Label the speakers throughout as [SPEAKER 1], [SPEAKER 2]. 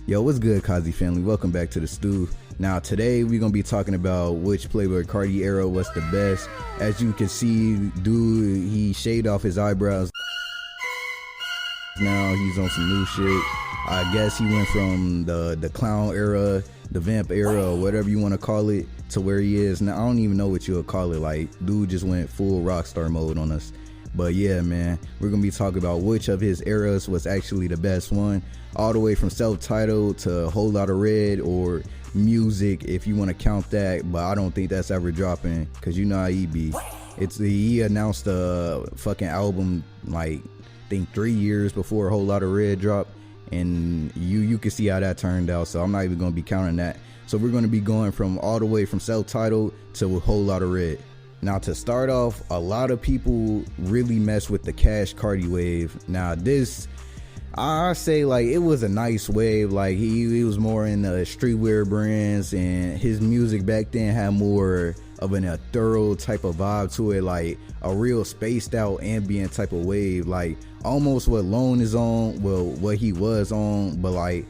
[SPEAKER 1] Yo, what's good, Kazi family? Welcome back to the stew. Now, today we're gonna be talking about which Playboi Carti era was the best. As you can see, dude, he shaved off his eyebrows. Now he's on some new shit. I guess he went from the clown era, the vamp era, or whatever you want to call it, to where he is now. I don't even know what you would call it. Like, dude just went full rockstar mode on us. But yeah, man, we're gonna be talking about which of his eras was actually the best one, all the way from self-titled to Whole Lotta Red, or music if you want to count that. But I don't think that's ever dropping, because you know how he be. He announced a fucking album like I think 3 years before Whole Lotta Red dropped, and you can see how that turned out. So I'm not even gonna be counting that. So we're gonna be going from all the way from self-titled to Whole Lotta Red. Now, to start off, a lot of people really mess with the Cash Carti wave. Now this, I say, like, it was a nice wave. Like, he was more in the streetwear brands, and his music back then had more of a thorough type of vibe to it, like a real spaced out ambient type of wave, like almost what Lone is on, well, what he was on, but like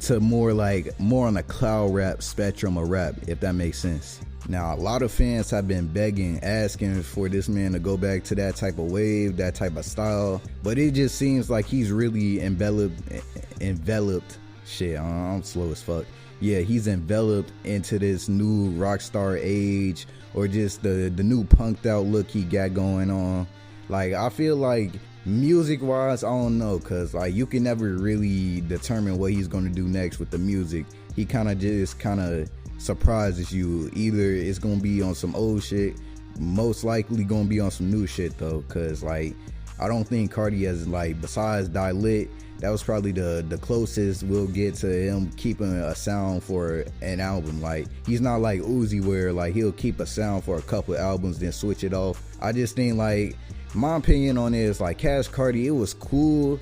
[SPEAKER 1] to more on the cloud rap spectrum of rap, if that makes sense. Now, a lot of fans have been begging, asking for this man to go back to that type of wave, that type of style, but it just seems like he's really enveloped. Shit, I'm slow as fuck. Yeah, he's enveloped into this new rock star age, or just the new punked out look he got going on. Like, I feel like music wise, I don't know, cause like you can never really determine what he's gonna do next with the music. He kind of surprises you. Either it's gonna be on some old shit, most likely gonna be on some new shit though, cause like I don't think Carti has, like, besides Die Lit, that was probably the closest we'll get to him keeping a sound for an album. Like, he's not like Uzi where like he'll keep a sound for a couple albums then switch it off. I just think, like, my opinion on it is like Cash Carti, it was cool,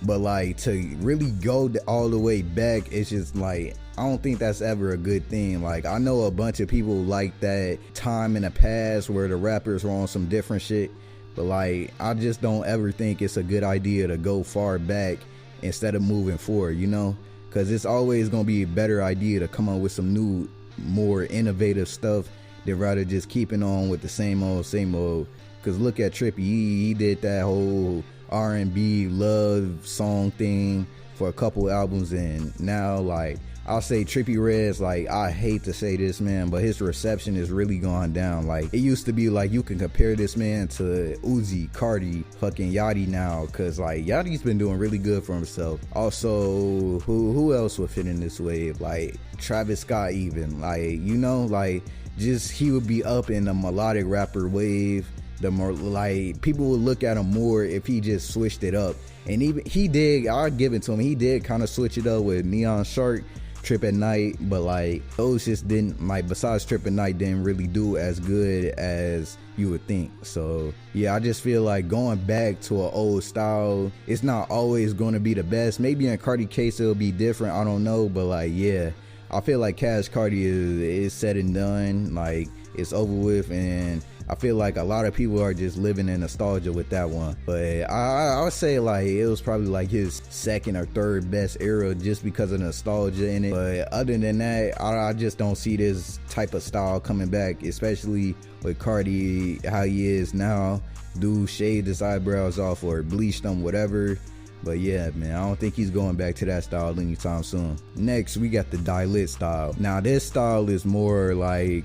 [SPEAKER 1] but like to really go all the way back, it's just like I don't think that's ever a good thing. Like, I know a bunch of people like that time in the past where the rappers were on some different shit, but like I just don't ever think it's a good idea to go far back instead of moving forward, you know, because it's always gonna be a better idea to come up with some new, more innovative stuff than rather just keeping on with the same old. Because look at Trippie, he did that whole R&B love song thing for a couple albums, and now, like, I'll say Trippie Redd's, like, I hate to say this, man, but his reception is really gone down. Like, it used to be like you can compare this man to Uzi, Carti, fucking Yachty now, because like Yachty's been doing really good for himself. Also, who else would fit in this wave? Like Travis Scott, even, like, you know, like, just he would be up in the melodic rapper wave. The more, like, people would look at him more if he just switched it up. And even he did, I'll give it to him, he did kind of switch it up with Neon Shark, Trip at Night, but like those just didn't, like, besides Trip at Night, didn't really do as good as you would think. So yeah, I just feel like going back to an old style, it's not always going to be the best. Maybe in Carti case it'll be different, I don't know, but like, yeah, I feel like Cash Carti is said and done, like it's over with, and I feel like a lot of people are just living in nostalgia with that one. But I would say like it was probably like his second or third best era just because of nostalgia in it. But other than that, I just don't see this type of style coming back, especially with Carti, how he is now. Dude shaved his eyebrows off or bleached them, whatever. But yeah, man, I don't think he's going back to that style anytime soon. Next, we got the Die Lit style. Now this style is more like,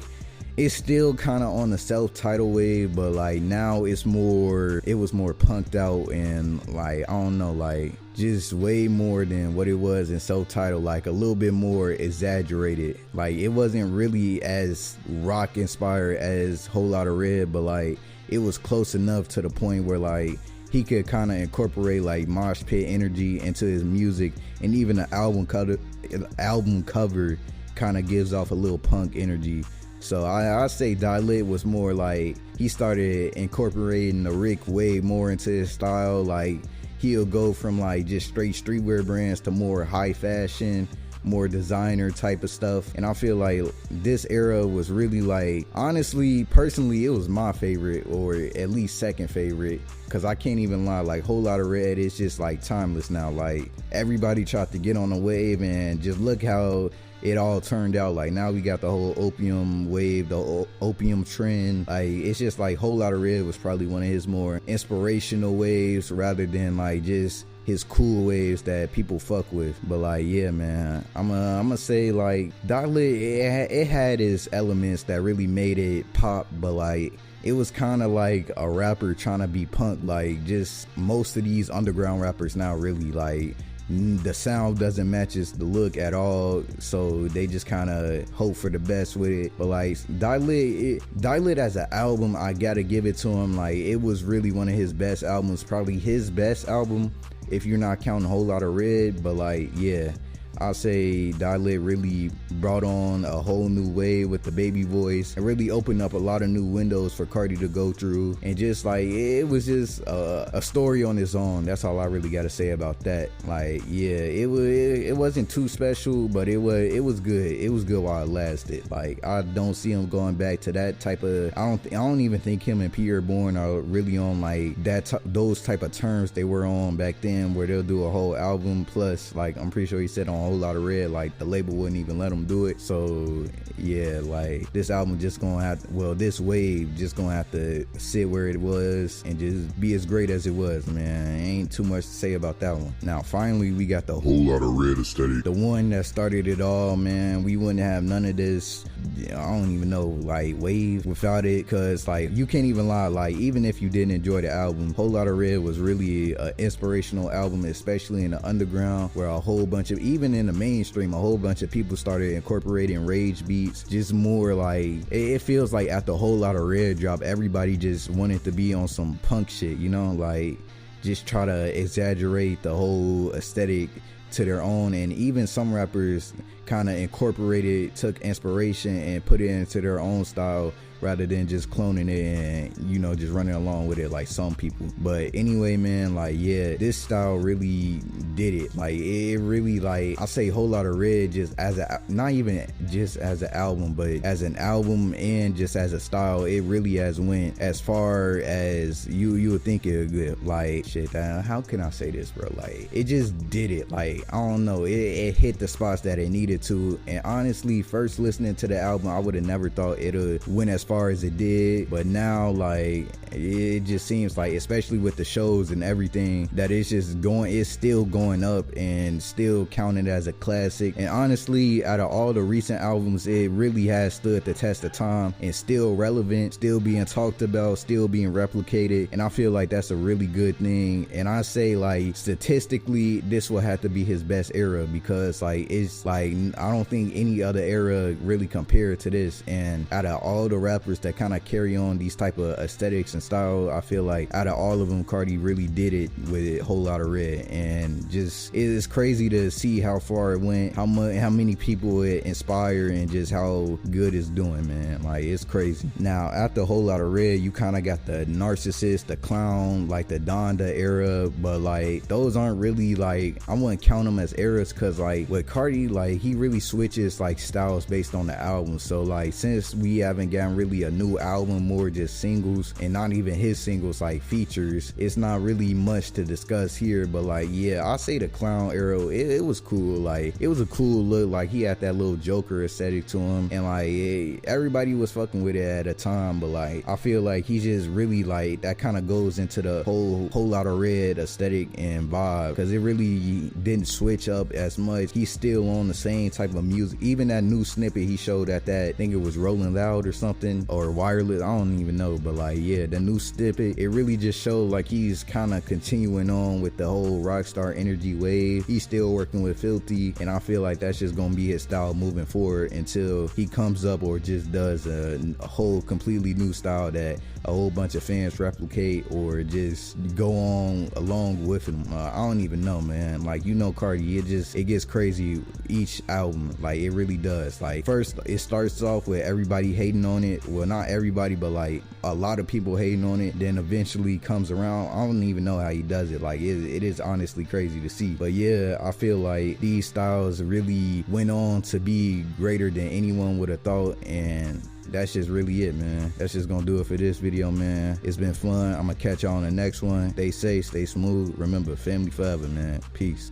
[SPEAKER 1] it's still kind of on the self-titled wave, but like now it was more punked out, and like, I don't know, like just way more than what it was in self-titled, like a little bit more exaggerated. Like, it wasn't really as rock inspired as Whole Lotta Red, but like it was close enough to the point where like he could kind of incorporate like mosh pit energy into his music, and even the album cover kind of gives off a little punk energy. So I say Die Lit was more like he started incorporating the Rick way more into his style. Like, he'll go from like just straight streetwear brands to more high fashion, more designer type of stuff. And I feel like this era was really like, honestly, personally, it was my favorite, or at least second favorite, because I can't even lie, like Whole Lotta Red is just like timeless now. Like everybody tried to get on the wave, and just look how it all turned out. Like now we got the whole opium wave, the opium trend. Like it's just like Whole Lotta Red was probably one of his more inspirational waves, rather than like just his cool waves that people fuck with. But like, yeah, man, I'm gonna say like Dotlet, it had its elements that really made it pop, but like it was kind of like a rapper trying to be punk. Like just most of these underground rappers now really like, the sound doesn't match the look at all, so they just kind of hope for the best with it. But like Dotlet as an album, I gotta give it to him. Like it was really one of his best albums, probably his best album if you're not counting Whole Lotta Red. But like, yeah, I'll say Dotlet really brought on a whole new wave with the baby voice, and really opened up a lot of new windows for Carti to go through. And just like, it was just a story on its own. That's all I really got to say about that. Like, yeah, it wasn't too special, but it was good. It was good while it lasted. Like I don't see him going back to that type of. I don't even think him and Pierre Bourne are really on like those type of terms they were on back then, where they'll do a whole album. Plus, like I'm pretty sure he said on Whole Lotta Red, like the label wouldn't even let him do it. So yeah, like this album just gonna have to, well, this wave just gonna have to sit where it was and just be as great as it was, man. Ain't too much to say about that one. Now finally we got the
[SPEAKER 2] Whole Lotta Red aesthetic,
[SPEAKER 1] the one that started it all, man. We wouldn't have none of this, I don't even know, like wave without it, cause like you can't even lie, like even if you didn't enjoy the album, Whole Lotta Red was really an inspirational album, especially in the underground, where a whole bunch of, even in the mainstream, a whole bunch of people started incorporating rage beats. Just more like, it feels like after Whole Lotta Red drop, everybody just wanted to be on some punk shit, you know, like just try to exaggerate the whole aesthetic to their own. And even some rappers kind of incorporated, took inspiration and put it into their own style, rather than just cloning it and, you know, just running along with it like some people. But anyway, man, like, yeah, this style really did it. Like it really, like I say Whole Lotta Red just as a, not even just as an album, but as an album and just as a style, it really has went as far as you would think it would. Like shit, how can I say this, bro? Like it just did it. Like I don't know, it hit the spots that it needed to. And honestly, first listening to the album, I would have never thought it would win as far as it did. But now, like, it just seems like, especially with the shows and everything, that it's just going, it's still going up and still counted as a classic. And honestly, out of all the recent albums, it really has stood the test of time and still relevant, still being talked about, still being replicated. And I feel like that's a really good thing. And I say, like, statistically, this will have to be his best era, because like it's like, I don't think any other era really compared to this. And out of all the rappers that kind of carry on these type of aesthetics and style, I feel like out of all of them, Carti really did it with it, Whole Lotta Red. And just, it is crazy to see how far it went, how many people it inspired, and just how good it's doing, man. Like it's crazy. Now after Whole Lotta Red, you kind of got the Narcissist, the Clown, like the Donda era. But like those aren't really, like, I wouldn't count them as eras, because like with Carti, like he really switches like styles based on the album. So like since we haven't gotten really a new album, more just singles, and not even his singles like features, it's not really much to discuss here. But like, yeah, I'll say the Clown era, it was cool. Like it was a cool look. Like he had that little Joker aesthetic to him, and like everybody was fucking with it at a time. But like I feel like he just really, like, that kind of goes into the whole Lotta Red aesthetic and vibe, because it really didn't switch up as much. He's still on the same type of music. Even that new snippet he showed at that, I think it was Rolling Loud or something, or Wireless, I don't even know. But like, yeah, the new snippet, it really just showed like he's kind of continuing on with the whole Rockstar energy wave. He's still working with Filthy, and I feel like that's just gonna be his style moving forward until he comes up or just does a whole completely new style that a whole bunch of fans replicate, or just go on along with him. I don't even know, man. Like, you know, Carti, it gets crazy each album. Like, it really does. Like, first it starts off with everybody hating on it. Well, not everybody, but like a lot of people hating on it. Then eventually comes around. I don't even know how he does it. Like, it is honestly crazy to see. But yeah, I feel like these styles really went on to be greater than anyone would have thought, and that's just really it, man. That's just gonna do it for this video, man. It's been fun. I'm gonna catch y'all on the next one. Stay safe, stay smooth. Remember, family forever, man. Peace.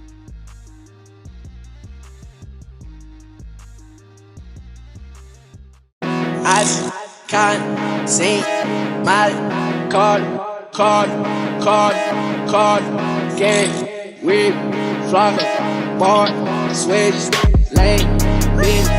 [SPEAKER 2] I can't see my card, game, we flocking, board, switch, lane, beat.